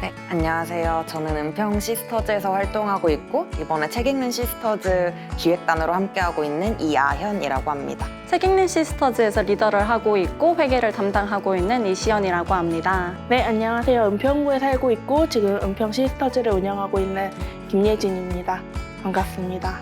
네, 안녕하세요. 저는 은평 시스터즈에서 활동하고 있고 이번에 책 읽는 시스터즈 기획단으로 함께하고 있는 이아현이라고 합니다. 책 읽는 시스터즈에서 리더를 하고 있고 회계를 담당하고 있는 이시연이라고 합니다. 네, 안녕하세요. 은평구에 살고 있고 지금 은평 시스터즈를 운영하고 있는 김예진입니다. 반갑습니다.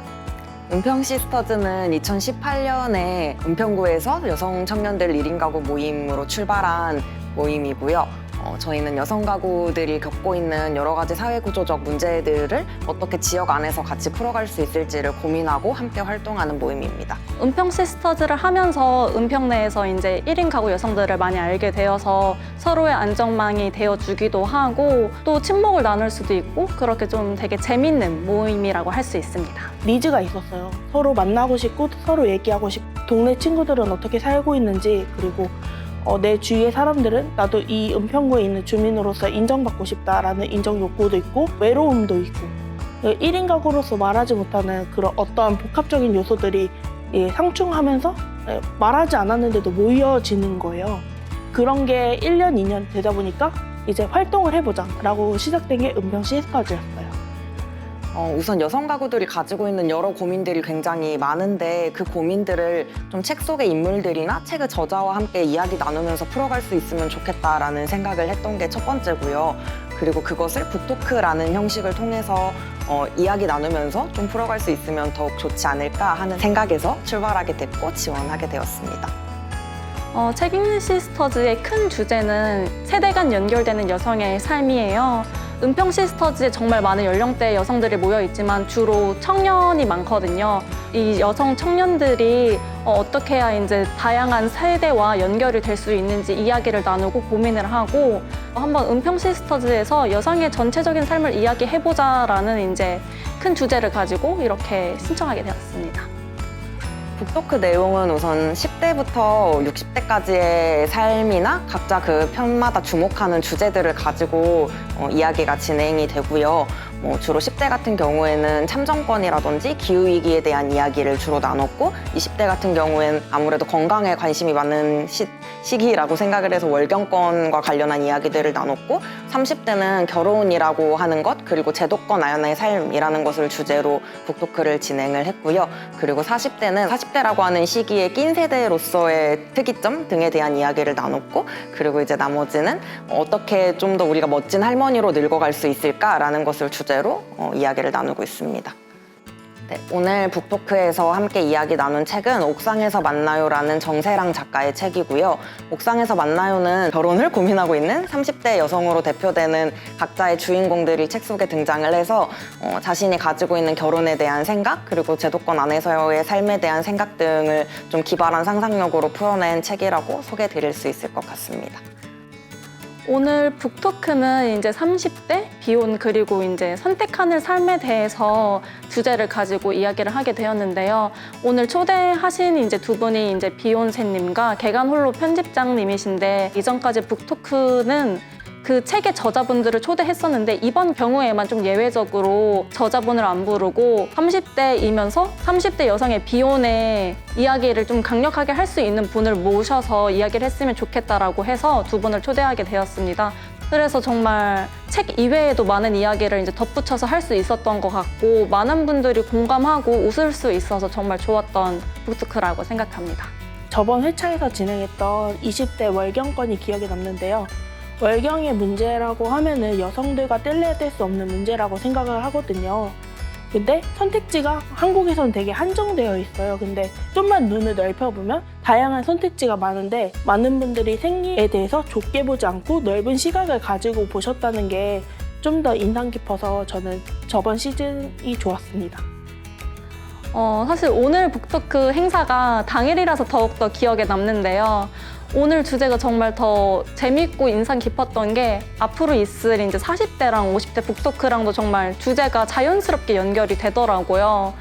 은평 시스터즈는 2018년에 은평구에서 여성 청년들 1인 가구 모임으로 출발한 모임이고요. 저희는 여성 가구들이 겪고 있는 여러 가지 사회구조적 문제들을 어떻게 지역 안에서 같이 풀어갈 수 있을지를 고민하고 함께 활동하는 모임입니다. 은평 시스터즈를 하면서 은평 내에서 이제 1인 가구 여성들을 많이 알게 되어서 서로의 안정망이 되어주기도 하고 또 친목을 나눌 수도 있고 그렇게 좀 되게 재밌는 모임이라고 할 수 있습니다. 니즈가 있었어요. 서로 만나고 싶고 서로 얘기하고 싶고 동네 친구들은 어떻게 살고 있는지 그리고 내 주위의 사람들은 나도 이 은평구에 있는 주민으로서 인정받고 싶다라는 인정 욕구도 있고 외로움도 있고 1인 가구로서 말하지 못하는 그런 어떠한 복합적인 요소들이 상충하면서 말하지 않았는데도 모여지는 거예요. 그런 게 1년, 2년 되다 보니까 이제 활동을 해보자 라고 시작된 게 은평 시스터즈였어요. 우선 여성 가구들이 가지고 있는 여러 고민들이 굉장히 많은데 그 고민들을 좀 책 속의 인물들이나 책의 저자와 함께 이야기 나누면서 풀어갈 수 있으면 좋겠다라는 생각을 했던 게 첫 번째고요. 그리고 그것을 북토크라는 형식을 통해서 이야기 나누면서 좀 풀어갈 수 있으면 더욱 좋지 않을까 하는 생각에서 출발하게 됐고 지원하게 되었습니다. 책 읽는 시스터즈의 큰 주제는 세대 간 연결되는 여성의 삶이에요. 은평 시스터즈에 정말 많은 연령대의 여성들이 모여 있지만 주로 청년이 많거든요. 이 여성 청년들이 어떻게 해야 이제 다양한 세대와 연결이 될 수 있는지 이야기를 나누고 고민을 하고 한번 은평 시스터즈에서 여성의 전체적인 삶을 이야기해보자라는 이제 큰 주제를 가지고 이렇게 신청하게 되었습니다. 북토크 내용은 우선 10대부터 60대까지의 삶이나 각자 그 편마다 주목하는 주제들을 가지고 이야기가 진행이 되고요. 주로 10대 같은 경우에는 참정권이라든지 기후위기에 대한 이야기를 주로 나눴고 20대 같은 경우에는 아무래도 건강에 관심이 많은 시기라고 생각을 해서 월경권과 관련한 이야기들을 나눴고 30대는 결혼이라고 하는 것 그리고 제도권 아연의 삶이라는 것을 주제로 북토크를 진행을 했고요. 그리고 40대라고 하는 시기에 낀 세대로서의 특이점 등에 대한 이야기를 나눴고 그리고 이제 나머지는 어떻게 좀 더 우리가 멋진 할머니로 늙어갈 수 있을까라는 것을 주제로 이야기를 나누고 있습니다. 네, 오늘 북토크에서 함께 이야기 나눈 책은 옥상에서 만나요라는 정세랑 작가의 책이고요. 옥상에서 만나요는 결혼을 고민하고 있는 30대 여성으로 대표되는 각자의 주인공들이 책 속에 등장을 해서 자신이 가지고 있는 결혼에 대한 생각 그리고 제도권 안에서의 삶에 대한 생각 등을 좀 기발한 상상력으로 풀어낸 책이라고 소개드릴 수 있을 것 같습니다. 오늘 북토크는 이제 30대 비혼 그리고 이제 선택하는 삶에 대해서 주제를 가지고 이야기를 하게 되었는데요. 오늘 초대하신 이제 두 분이 이제 비혼세님과 개간홀로 편집장님이신데 이전까지 북토크는 그 책의 저자분들을 초대했었는데 이번 경우에만 좀 예외적으로 저자분을 안 부르고 30대이면서 30대 여성의 비혼의 이야기를 좀 강력하게 할 수 있는 분을 모셔서 이야기를 했으면 좋겠다라고 해서 두 분을 초대하게 되었습니다. 그래서 정말 책 이외에도 많은 이야기를 이제 덧붙여서 할 수 있었던 것 같고 많은 분들이 공감하고 웃을 수 있어서 정말 좋았던 북토크라고 생각합니다. 저번 회차에서 진행했던 20대 월경권이 기억에 남는데요. 월경의 문제라고 하면은 여성들과 뗄래야 뗄 수 없는 문제라고 생각을 하거든요. 근데 선택지가 한국에서는 되게 한정되어 있어요. 근데 좀만 눈을 넓혀보면 다양한 선택지가 많은데 많은 분들이 생리에 대해서 좁게 보지 않고 넓은 시각을 가지고 보셨다는 게 좀 더 인상 깊어서 저는 저번 시즌이 좋았습니다. 사실 오늘 북토크 행사가 당일이라서 더욱더 기억에 남는데요. 오늘 주제가 정말 더 재밌고 인상 깊었던 게 앞으로 있을 이제 40대랑 50대 북토크랑도 정말 주제가 자연스럽게 연결이 되더라고요.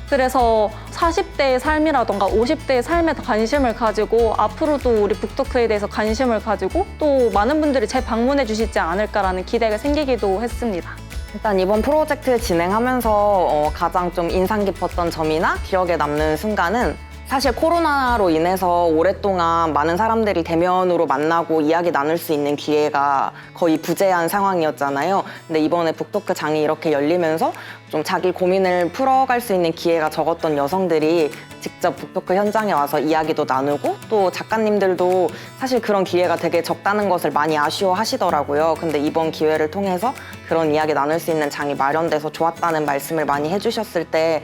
그래서 40대의 삶이라던가 50대의 삶에 더 관심을 가지고 앞으로도 우리 북토크에 대해서 관심을 가지고 또 많은 분들이 재방문해 주시지 않을까라는 기대가 생기기도 했습니다. 일단 이번 프로젝트 진행하면서 가장 좀 인상 깊었던 점이나 기억에 남는 순간은 사실 코로나로 인해서 오랫동안 많은 사람들이 대면으로 만나고 이야기 나눌 수 있는 기회가 거의 부재한 상황이었잖아요. 근데 이번에 북토크 장이 이렇게 열리면서 좀 자기 고민을 풀어갈 수 있는 기회가 적었던 여성들이 직접 북토크 현장에 와서 이야기도 나누고 또 작가님들도 사실 그런 기회가 되게 적다는 것을 많이 아쉬워하시더라고요. 근데 이번 기회를 통해서 그런 이야기 나눌 수 있는 장이 마련돼서 좋았다는 말씀을 많이 해주셨을 때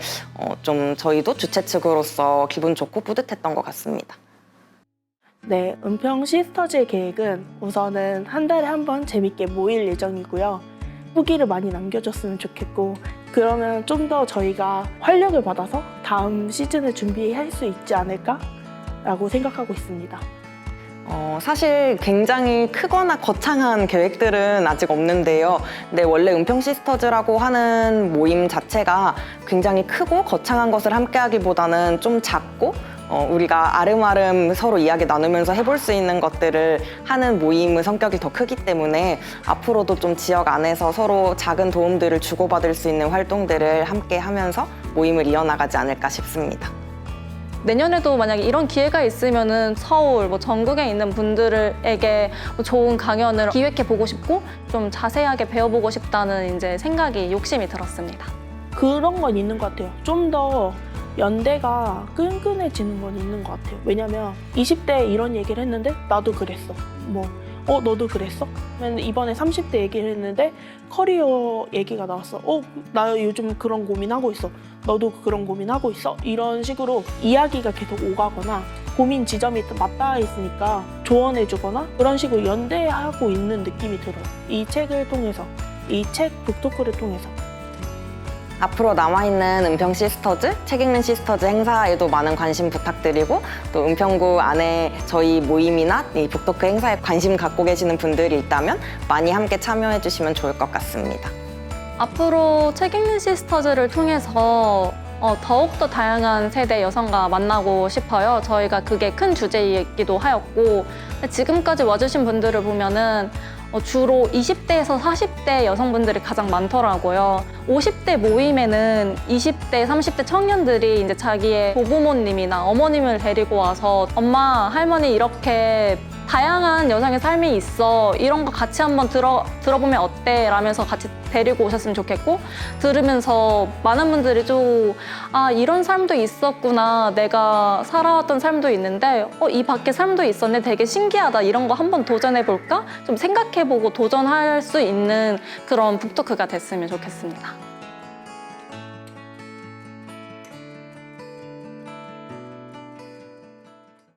좀 저희도 주최 측으로서 기분 좋고 뿌듯했던 것 같습니다. 네, 은평 시스터즈의 계획은 우선은 한 달에 한 번 재밌게 모일 예정이고요. 후기를 많이 남겨줬으면 좋겠고 그러면 좀 더 저희가 활력을 받아서 다음 시즌을 준비할 수 있지 않을까라고 생각하고 있습니다. 사실 굉장히 크거나 거창한 계획들은 아직 없는데요. 근데 원래 은평 시스터즈라고 하는 모임 자체가 굉장히 크고 거창한 것을 함께 하기보다는 좀 작고 우리가 아름아름 서로 이야기 나누면서 해볼 수 있는 것들을 하는 모임의 성격이 더 크기 때문에 앞으로도 좀 지역 안에서 서로 작은 도움들을 주고받을 수 있는 활동들을 함께 하면서 모임을 이어나가지 않을까 싶습니다. 내년에도 만약에 이런 기회가 있으면은 서울, 전국에 있는 분들에게 좋은 강연을 기획해 보고 싶고 좀 자세하게 배워보고 싶다는 이제 생각이 욕심이 들었습니다. 그런 건 있는 것 같아요. 좀 더 연대가 끈끈해지는 건 있는 것 같아요. 왜냐면 20대에 이런 얘기를 했는데 나도 그랬어. 너도 그랬어? 이번에 30대 얘기를 했는데 커리어 얘기가 나왔어. 나 요즘 그런 고민하고 있어. 너도 그런 고민하고 있어? 이런 식으로 이야기가 계속 오가거나 고민 지점이 맞닿아 있으니까 조언해주거나 그런 식으로 연대하고 있는 느낌이 들어요. 이 책을 통해서, 이 책 북토크를 통해서. 앞으로 남아있는 은평 시스터즈, 책 읽는 시스터즈 행사에도 많은 관심 부탁드리고 또 은평구 안에 저희 모임이나 이 북토크 행사에 관심 갖고 계시는 분들이 있다면 많이 함께 참여해 주시면 좋을 것 같습니다. 앞으로 책 읽는 시스터즈를 통해서 더욱더 다양한 세대 여성과 만나고 싶어요. 저희가 그게 큰 주제이기도 하였고 지금까지 와주신 분들을 보면은 주로 20대에서 40대 여성분들이 가장 많더라고요. 50대 모임에는 20대, 30대 청년들이 이제 자기의 조부모님이나 어머님을 데리고 와서 엄마, 할머니 이렇게 다양한 여성의 삶이 있어. 이런 거 같이 한번 들어보면 어때? 라면서 같이 데리고 오셨으면 좋겠고 들으면서 많은 분들이 좀 이런 삶도 있었구나. 내가 살아왔던 삶도 있는데 이 밖에 삶도 있었네. 되게 신기하다. 이런 거 한번 도전해볼까? 좀 생각해보고 도전할 수 있는 그런 북토크가 됐으면 좋겠습니다.